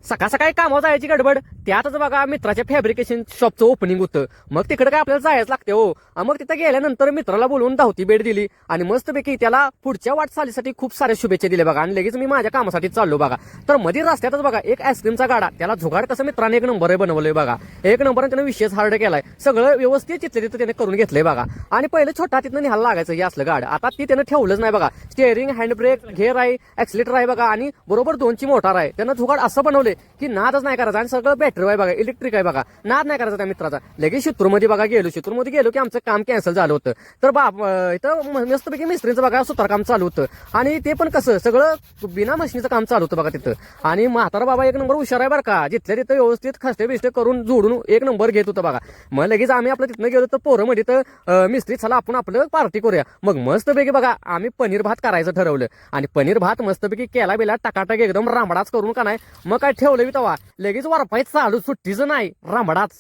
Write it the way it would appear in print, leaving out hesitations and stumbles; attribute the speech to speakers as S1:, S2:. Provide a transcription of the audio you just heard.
S1: सकाळ सकाळी कामावर जायची गडबड त्यातच बघा मित्राच्या फॅब्रिकेशन शॉपचं ओपनिंग होतं. मग तिकडे काय आपल्याला जायचं लागते हो. मग तिथं गेल्यानंतर मित्राला बोलवून धावती भेट दिली आणि मस्तपैकी त्याला पुढच्या वाटचालीसाठी खूप साऱ्या शुभेच्छा दिल्या बघा. आणि लगेच मी माझ्या कामासाठी चाललो बघा. तर मध्ये रस्त्यातच बघा एक आईस्क्रीमचा गाडा, त्याला जुगाड कसं मित्राने एक नंबर बनवलंय बघा. एक नंबरने त्याने विशेष हार्ड केलाय, सगळं व्यवस्थित तिथलं तिथं त्याने करून घेतलंय बघा. आणि पहिलं छोटा तिथं निहायला लागायचं हे असलं गाड, आता ती त्यानं ठेवलंच नाही बघा. स्टेअरिंग, हँड ब्रेक, घेर आहे, ऍक्सिलेटर आहे बघा आणि बरोबर 2ची मोटार आहे. त्यानं जुगाड असं बनवले की नादच नाही करायचा. आणि सगळं बॅटरी आहे बघा, इलेक्ट्रिक आहे बघा, नाद नाही करायचा त्या मित्राचा. लगेच शितूरमध्ये बघा गेलो, शितूरमध्ये गेलो की आमचं काम कॅन्सल झालं होतं. तर इथं मस्तपैकी मिस्त्रीचं बघा सुतारकाम चालू होतं. आणि ते पण कसं सगळं बिना मशीनीचं काम चालू होतं बघा तिथं. आणि म्हातारा बाबा एक नंबर हुशार आहे बरं का, जिथल्या तिथं व्यवस्थित खस्ते बिस्ते करून जोडून एक नंबर घेत होतं बघा. मग लगेच आम्ही आपलं तिथनं गेलो तर पोरं मध्ये तर मिस्त्री चला आपण आपलं पार्टी करूया. मग मस्तपैकी बघा आम्ही पनीर भात करायचं ठरवलं आणि पनीर भात मस्तपैकी केला बिला टाकाटाक एकदम रांबडाच करून का नाही. मग काय ठेवलं मी तवा लगेच वरपाय चालू, सुट्टीचं नाही रांबडाच.